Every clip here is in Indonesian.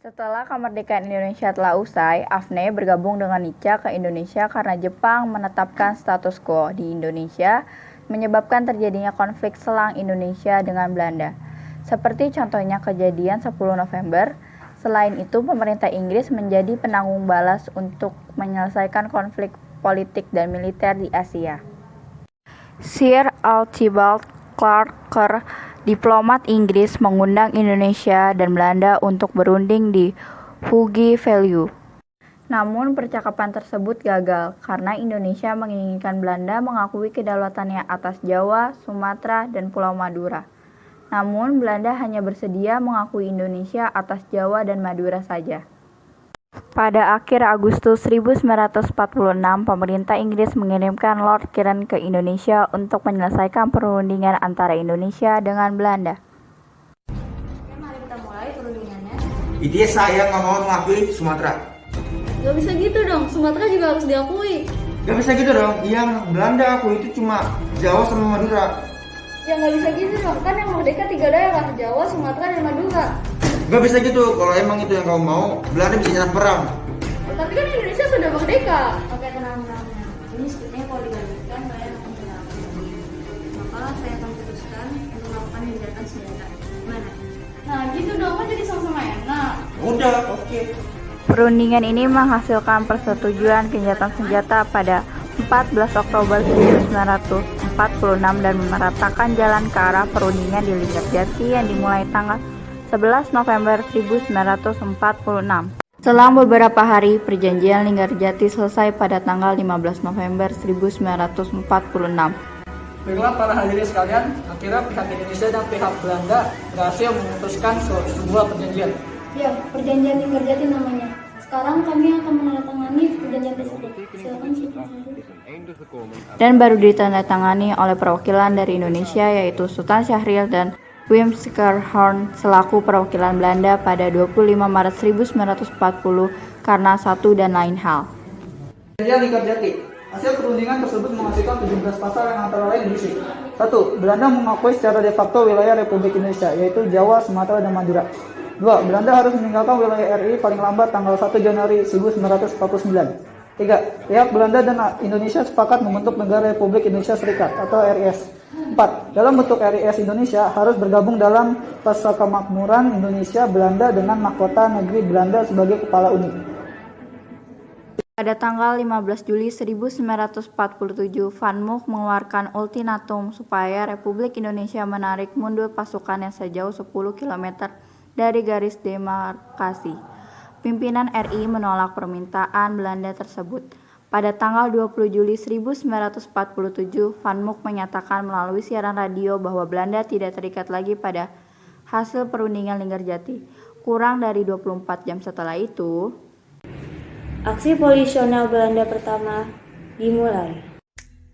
Setelah kemerdekaan Indonesia telah usai, Afne bergabung dengan Nica ke Indonesia karena Jepang menetapkan status quo di Indonesia, menyebabkan terjadinya konflik selang Indonesia dengan Belanda. Seperti contohnya kejadian 10 November, selain itu pemerintah Inggris menjadi penanggung balas untuk menyelesaikan konflik politik dan militer di Asia. Sir Archibald Clarke, diplomat Inggris, mengundang Indonesia dan Belanda untuk berunding di Hugi Value. Namun percakapan tersebut gagal karena Indonesia menginginkan Belanda mengakui kedaulatannya atas Jawa, Sumatera, dan Pulau Madura. Namun Belanda hanya bersedia mengakui Indonesia atas Jawa dan Madura saja. Pada akhir Agustus 1946, pemerintah Inggris mengirimkan Lord Cairns ke Indonesia untuk menyelesaikan perundingan antara Indonesia dengan Belanda. Mari kita mulai perundingannya. Intinya saya nggak mau mengakui Sumatera. Gak bisa gitu dong, Sumatera juga harus diakui. Gak bisa gitu dong, yang Belanda aku itu cuma Jawa sama Madura. Ya gak bisa gitu dong, kan yang merdeka 3 daerah, Jawa, Sumatera, dan Madura. Gak bisa gitu, kalau emang itu yang kamu mau, Belanda bisa nyerang perang. Tapi kan Indonesia sudah merdeka. Oke, tenang. Ini sepertinya kalau dilanjutkan, saya akan menjelaskan. Maka saya akan putuskan untuk melakukan gencatan senjata. Gimana? Nah gitu dong, kan jadi sama-sama enak. Udah, oke. Perundingan ini menghasilkan persetujuan gencatan senjata pada 14 Oktober 1946 dan meratakan jalan ke arah perundingan di Linggarjati yang dimulai tanggal 11 November 1946. Selang beberapa hari, perjanjian Linggarjati selesai pada tanggal 15 November 1946. Baiklah para hadirin sekalian, akhirnya pihak Indonesia dan pihak Belanda berhasil memutuskan sebuah perjanjian. Ya, perjanjian Linggarjati namanya. Sekarang kami akan menandatangani perjanjian tersebut. Silakan Sultan Syahrir. Dan baru ditandatangani oleh perwakilan dari Indonesia yaitu Sultan Syahrir dan Wim Schermerhorn selaku perwakilan Belanda pada 25 Maret 1940 karena satu dan lain hal. Perjanjian Linggarjati. Hasil perundingan tersebut menghasilkan 17 pasal yang antara lain berisi: 1. Belanda mengakui secara de facto wilayah Republik Indonesia, yaitu Jawa, Sumatera, dan Madura. 2. Belanda harus meninggalkan wilayah RI paling lambat tanggal 1 Januari 1949. 3. Pihak Belanda dan Indonesia sepakat membentuk Negara Republik Indonesia Serikat atau RIS. 4. Dalam bentuk RIS Indonesia harus bergabung dalam Persemakmuran Indonesia Belanda dengan mahkota negeri Belanda sebagai kepala uni. Pada tanggal 15 Juli 1947, Van Mook mengeluarkan ultimatum supaya Republik Indonesia menarik mundur pasukannya sejauh 10 km dari garis demarkasi. Pimpinan RI menolak permintaan Belanda tersebut. Pada tanggal 20 Juli 1947, Van Mook menyatakan melalui siaran radio bahwa Belanda tidak terikat lagi pada hasil perundingan Linggarjati. Kurang dari 24 jam setelah itu, aksi polisional Belanda pertama dimulai.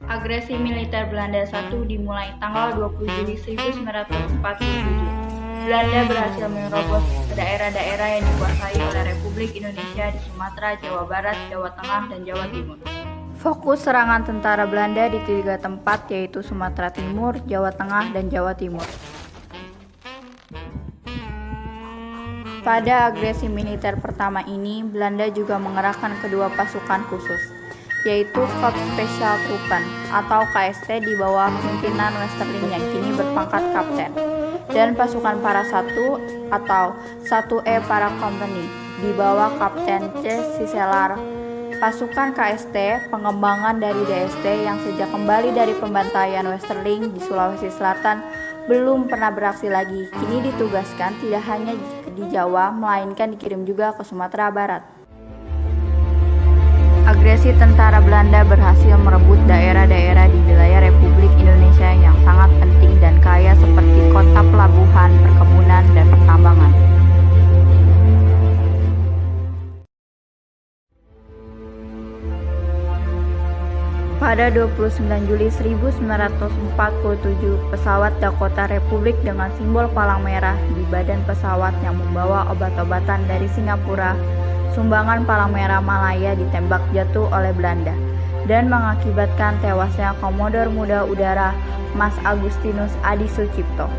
agresi militer Belanda 1 dimulai tanggal 20 Juli 1947. Belanda berhasil menerobos ke daerah-daerah yang dikuasai oleh Republik Indonesia di Sumatera, Jawa Barat, Jawa Tengah, dan Jawa Timur. Fokus serangan tentara Belanda di 3 tempat yaitu Sumatera Timur, Jawa Tengah, dan Jawa Timur. Pada agresi militer pertama ini, Belanda juga mengerahkan kedua pasukan khusus, yaitu Korps Special Truppen atau KST di bawah pimpinan Westerling yang kini berpangkat kapten, dan pasukan para 1 atau 1E para Company di bawah Kapten C. Siselar. Pasukan KST, pengembangan dari DST yang sejak kembali dari pembantaian Westerling di Sulawesi Selatan belum pernah beraksi lagi, kini ditugaskan tidak hanya di Jawa, melainkan dikirim juga ke Sumatera Barat. Agresi tentara Belanda berhasil merebut daerah-daerah di wilayah Republik Indonesia yang sangat penting dan kaya seperti kota pelabuhan, perkebunan, dan pertambangan. Pada 29 Juli 1947, pesawat Dakota Republik dengan simbol palang merah di badan pesawat yang membawa obat-obatan dari Singapura, sumbangan Palang Merah Malaya ditembak jatuh oleh Belanda dan mengakibatkan tewasnya Komodor Muda Udara Mas Agustinus Adi Sucipto.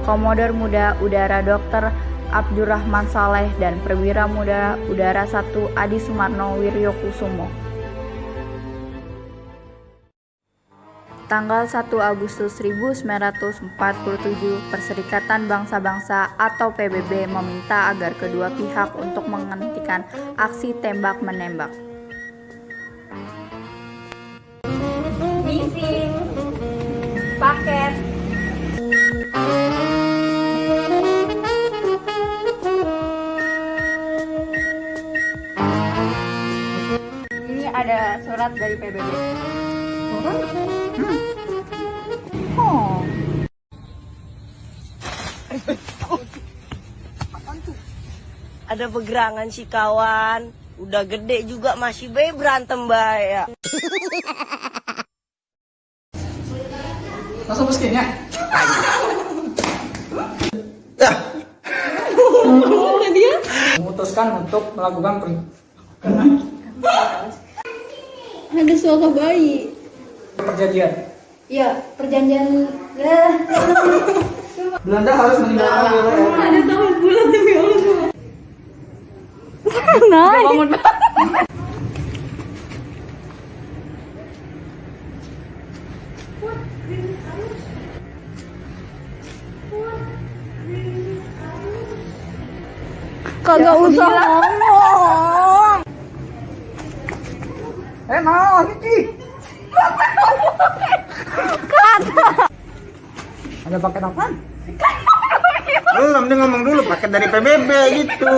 Komodor Muda Udara Dr. Abdurrahman Saleh, dan Perwira Muda Udara 1 Adi Sumarno Wiryokusumo. Tanggal 1 Agustus 1947, Perserikatan Bangsa-Bangsa atau PBB meminta agar kedua pihak untuk menghentikan aksi tembak-menembak. Missing paket. Ini ada surat dari PBB. Ada pegerangan si kawan, udah gede juga masih bae berantem bae ya. Langsung miskin ya. Memutuskan untuk melakukan Ada suaka bayi. perjanjian. Iya, perjanjian. Belanda harus meninggalkan wilayah. Ada tahun bulan demi Allah. Bangun. Kagak usah ngomong. Mau Cici. Ada paket apa? Belum, dia ngomong dulu paket dari PBB gitu.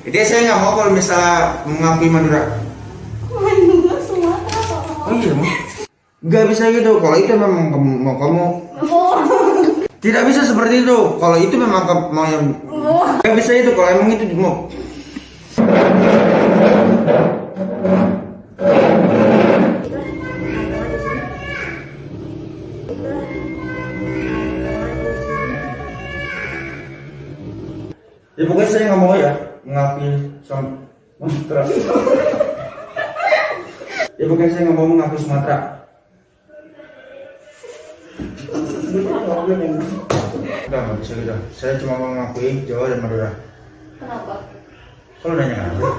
Jadi saya nggak mau kalau misalnya mengakui Madura. Oh iya, Mau? Nggak bisa gitu. Kalau itu memang mau kamu. Tidak bisa seperti itu. Kalau itu memang mau yang. Nggak bisa itu. Kalau emang itu mau. Ya pokoknya saya nggak mau ya mengakui Sumatera. Ya pokoknya saya nggak mau mengakui Sumatera. Udah nggak bisa gitu. Saya cuma mau mengakui Jawa dan Madura. Kenapa? Kalau nanya apa?